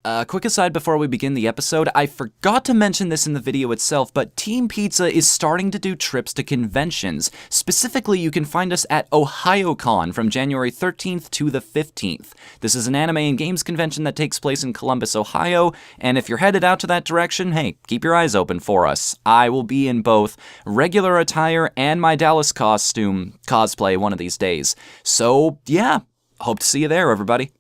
Quick aside before we begin the episode, I forgot to mention this in the video itself, but Team Pizza is starting to do trips to conventions. Specifically, you can find us at OhioCon from January 13th to the 15th. This is an anime and games convention that takes place in Columbus, Ohio, and if you're headed out to that direction, hey, keep your eyes open for us. I will be in both regular attire and my Dallas costume cosplay one of these days. So, yeah, hope to see you there, everybody.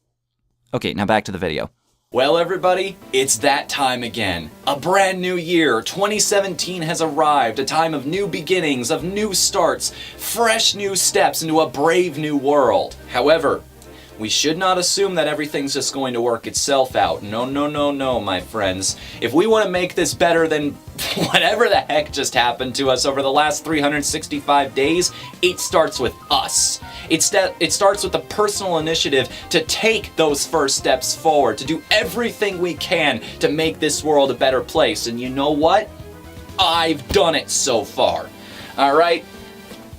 Okay, now back to the video. Well, everybody, it's that time again. A brand new year, 2017 has arrived, a time of new beginnings, of new starts, fresh new steps into a brave new world. However, we should not assume that everything's just going to work itself out. No, no, no, no, my friends. If we want to make this better than whatever the heck just happened to us over the last 365 days, it starts with us. It starts with the personal initiative to take those first steps forward, to do everything we can to make this world a better place. And you know what? I've done it so far. All right?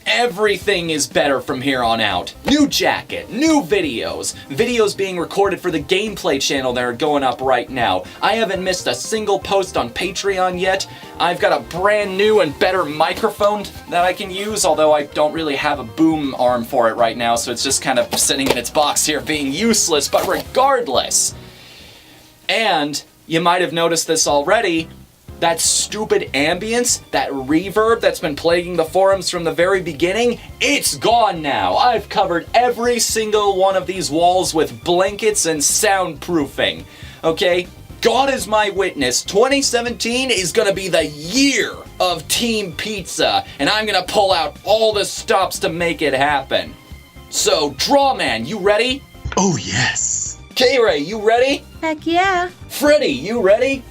Everything is better from here on out. New jacket, new videos being recorded for the gameplay channel that are going up right now. I haven't missed a single post on Patreon yet. I've got a brand new and better microphone that I can use, although I don't really have a boom arm for it right now, so it's just kind of sitting in its box here being useless, but regardless. And you might have noticed this already, that stupid ambience, that reverb that's been plaguing the forums from the very beginning, it's gone now. I've covered every single one of these walls with blankets and soundproofing. Okay? God is my witness. 2017 is gonna be the year of Team Pizza, and I'm gonna pull out all the stops to make it happen. So, Drawman, you ready? Oh, yes. K-Ray, you ready? Heck yeah. Freddy, you ready?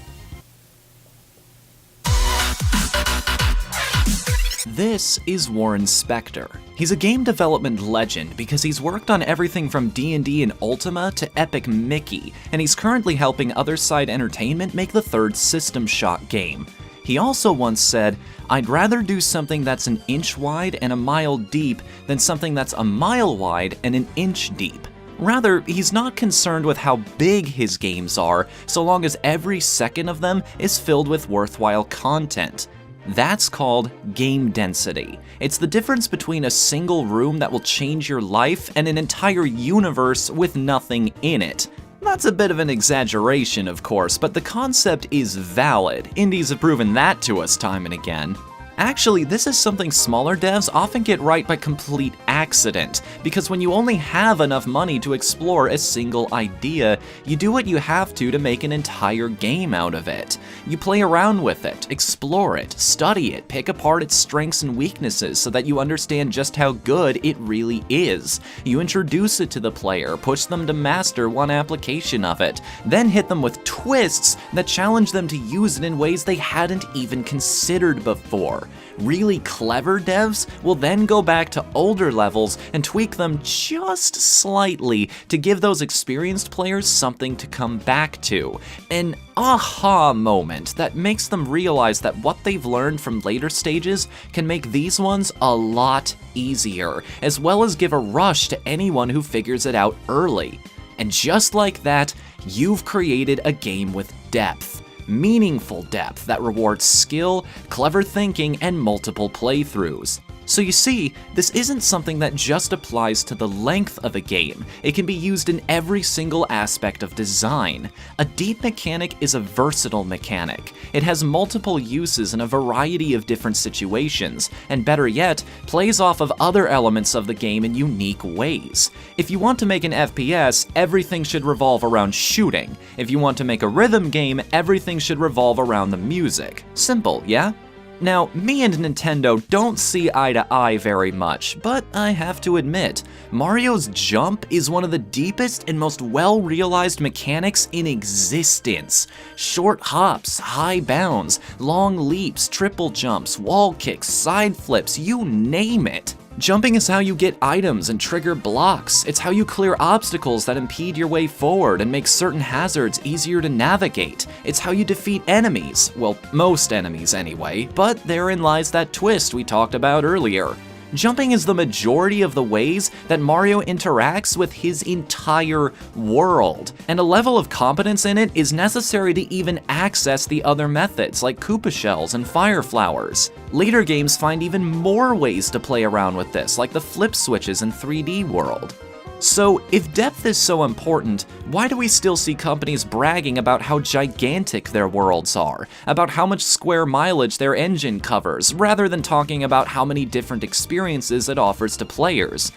This is Warren Spector. He's a game development legend because he's worked on everything from D&D and Ultima to Epic Mickey, and he's currently helping Other Side Entertainment make the third System Shock game. He also once said, "I'd rather do something that's an inch wide and a mile deep than something that's a mile wide and an inch deep." Rather, he's not concerned with how big his games are, so long as every second of them is filled with worthwhile content. That's called game density. It's the difference between a single room that will change your life and an entire universe with nothing in it. That's a bit of an exaggeration, of course, but the concept is valid. Indies have proven that to us time and again. Actually, this is something smaller devs often get right by complete accident, because when you only have enough money to explore a single idea, you do what you have to make an entire game out of it. You play around with it, explore it, study it, pick apart its strengths and weaknesses so that you understand just how good it really is. You introduce it to the player, push them to master one application of it, then hit them with twists that challenge them to use it in ways they hadn't even considered before. Really clever devs will then go back to older levels and tweak them just slightly to give those experienced players something to come back to. An aha moment that makes them realize that what they've learned from later stages can make these ones a lot easier, as well as give a rush to anyone who figures it out early. And just like that, you've created a game with depth. Meaningful depth that rewards skill, clever thinking, and multiple playthroughs. So you see, this isn't something that just applies to the length of a game. It can be used in every single aspect of design. A deep mechanic is a versatile mechanic. It has multiple uses in a variety of different situations, and better yet, plays off of other elements of the game in unique ways. If you want to make an FPS, everything should revolve around shooting. If you want to make a rhythm game, everything should revolve around the music. Simple, yeah? Now, me and Nintendo don't see eye to eye very much, but I have to admit, Mario's jump is one of the deepest and most well-realized mechanics in existence. Short hops, high bounds, long leaps, triple jumps, wall kicks, side flips, you name it. Jumping is how you get items and trigger blocks. It's how you clear obstacles that impede your way forward and make certain hazards easier to navigate. It's how you defeat enemies. Well, most enemies anyway, but therein lies that twist we talked about earlier. Jumping is the majority of the ways that Mario interacts with his entire world, and a level of competence in it is necessary to even access the other methods like Koopa Shells and Fire Flowers. Later games find even more ways to play around with this, like the flip switches in 3D World. So, if depth is so important, why do we still see companies bragging about how gigantic their worlds are, about how much square mileage their engine covers, rather than talking about how many different experiences it offers to players?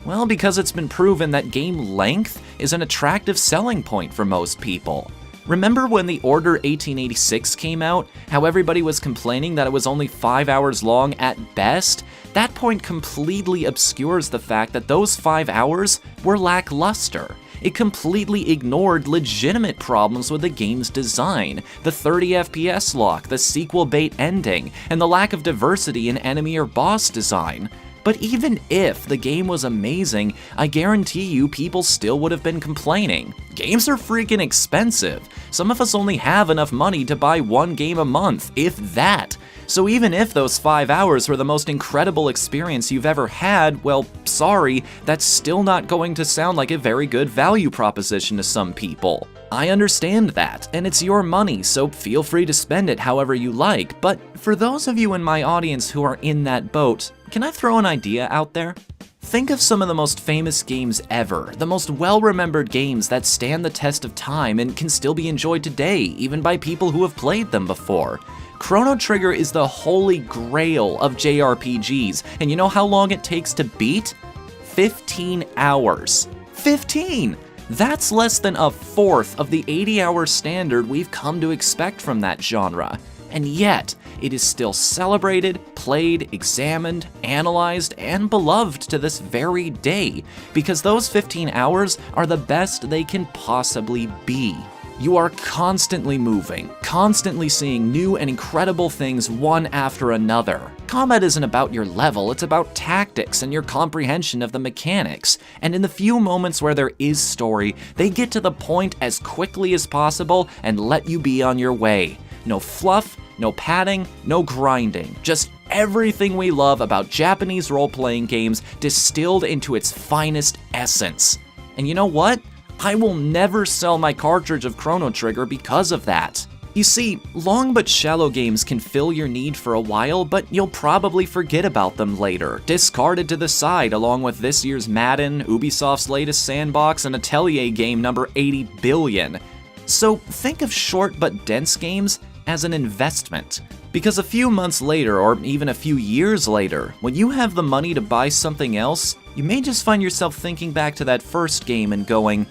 Well, because it's been proven that game length is an attractive selling point for most people. Remember when the Order 1886 came out, how everybody was complaining that it was only 5 hours long at best? That point completely obscures the fact that those 5 hours were lackluster. It completely ignored legitimate problems with the game's design, the 30 FPS lock, the sequel bait ending, and the lack of diversity in enemy or boss design. But even if the game was amazing, I guarantee you people still would have been complaining. Games are freaking expensive. Some of us only have enough money to buy one game a month, if that. So even if those 5 hours were the most incredible experience you've ever had, well, sorry, that's still not going to sound like a very good value proposition to some people. I understand that, and it's your money, so feel free to spend it however you like, but for those of you in my audience who are in that boat, can I throw an idea out there? Think of some of the most famous games ever, the most well-remembered games that stand the test of time and can still be enjoyed today, even by people who have played them before. Chrono Trigger is the holy grail of JRPGs, and you know how long it takes to beat? 15 hours. 15! That's less than a fourth of the 80-hour standard we've come to expect from that genre. And yet, it is still celebrated, played, examined, analyzed, and beloved to this very day, because those 15 hours are the best they can possibly be. You are constantly moving, constantly seeing new and incredible things one after another. Combat isn't about your level, it's about tactics and your comprehension of the mechanics. And in the few moments where there is story, they get to the point as quickly as possible and let you be on your way. No fluff, no padding, no grinding. Just everything we love about Japanese role-playing games distilled into its finest essence. And you know what? I will never sell my cartridge of Chrono Trigger because of that. You see, long but shallow games can fill your need for a while, but you'll probably forget about them later, discarded to the side along with this year's Madden, Ubisoft's latest Sandbox, and Atelier game number 80 billion. So think of short but dense games as an investment. Because a few months later, or even a few years later, when you have the money to buy something else, you may just find yourself thinking back to that first game and going,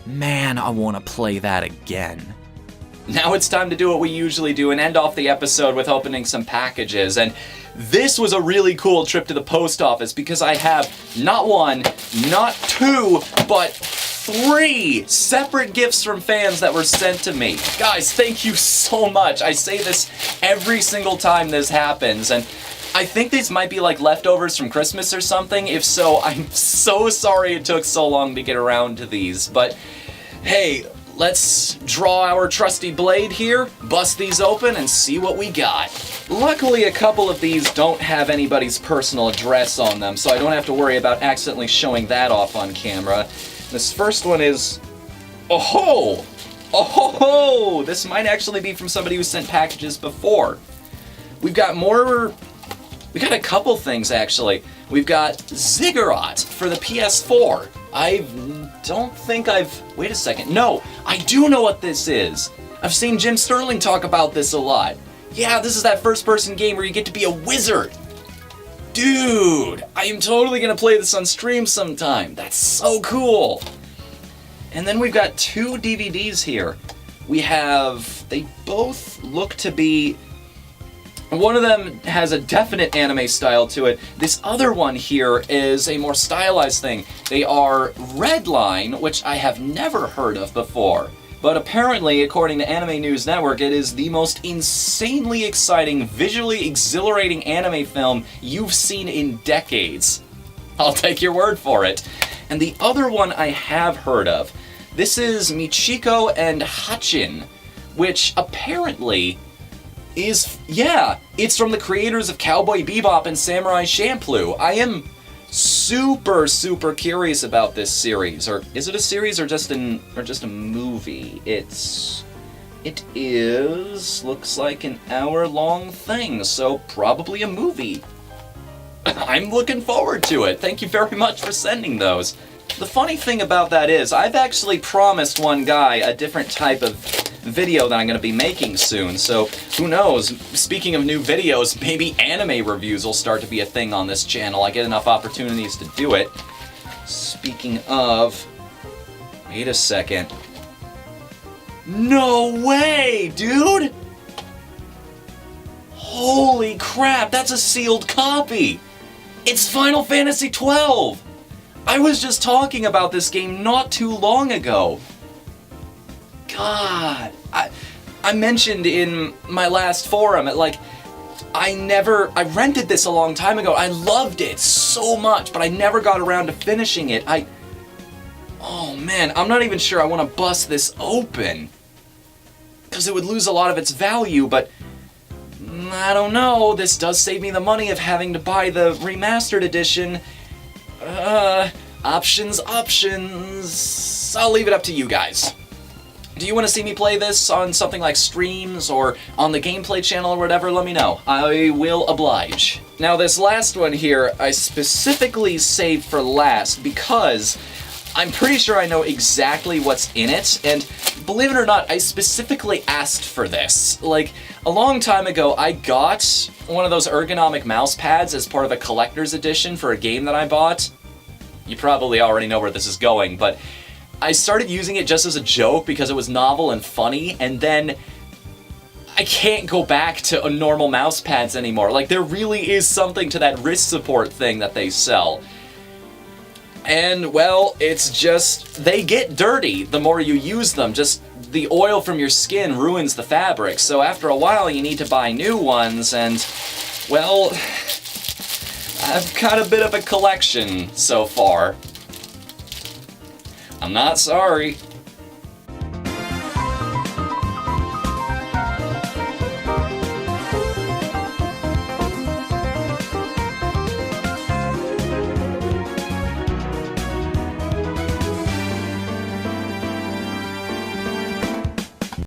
man, I want to play that again. Now it's time to do what we usually do and end off the episode with opening some packages. And this was a really cool trip to the post office because I have not one, not two, but 3 separate gifts from fans that were sent to me. Guys, thank you so much. I say this every single time this happens, and I think these might be like leftovers from Christmas or something. If so, I'm so sorry it took so long to get around to these, but hey, let's draw our trusty blade here, bust these open, and see what we got. Luckily, a couple of these don't have anybody's personal address on them, so I don't have to worry about accidentally showing that off on camera. This first one is, oh ho! This might actually be from somebody who sent packages before. We've got a couple things actually. We've got Ziggurat for the PS4. Wait a second. No, I do know what this is. I've seen Jim Sterling talk about this a lot. Yeah, this is that first-person game where you get to be a wizard. Dude, I am totally gonna play this on stream sometime. That's so cool. And then we've got 2 DVDs here. They both look to be, one of them has a definite anime style to it. This other one here is a more stylized thing. They are Redline, which I have never heard of before. But apparently, according to Anime News Network, it is the most insanely exciting, visually exhilarating anime film you've seen in decades. I'll take your word for it. And the other one I have heard of, this is Michiko and Hachin, which apparently yeah, it's from the creators of Cowboy Bebop and Samurai Champloo. I am super, super curious about this series. Or is it a series or just a movie? It is, looks like an hour-long thing, so probably a movie. I'm looking forward to it. Thank you very much for sending those. The funny thing about that is, I've actually promised one guy a different type of video that I'm going to be making soon, so who knows, speaking of new videos, maybe anime reviews will start to be a thing on this channel. I get enough opportunities to do it. Speaking of... Wait a second. No way, dude! Holy crap, that's a sealed copy! It's Final Fantasy XII! I was just talking about this game not too long ago. God, I mentioned in my last forum, I rented this a long time ago. I loved it so much, but I never got around to finishing it. Oh man, I'm not even sure I want to bust this open. Because it would lose a lot of its value, but I don't know. This does save me the money of having to buy the remastered edition. Options. I'll leave it up to you guys. Do you want to see me play this on something like streams or on the gameplay channel or whatever? Let me know. I will oblige. Now this last one here, I specifically saved for last because I'm pretty sure I know exactly what's in it, and believe it or not, I specifically asked for this. Like, a long time ago, I got one of those ergonomic mouse pads as part of a collector's edition for a game that I bought. You probably already know where this is going, but I started using it just as a joke because it was novel and funny, and then I can't go back to normal mouse pads anymore. Like, there really is something to that wrist support thing that they sell. And, well, it's just, they get dirty the more you use them. Just the oil from your skin ruins the fabric, so after a while you need to buy new ones, and, well, I've got a bit of a collection so far. I'm not sorry.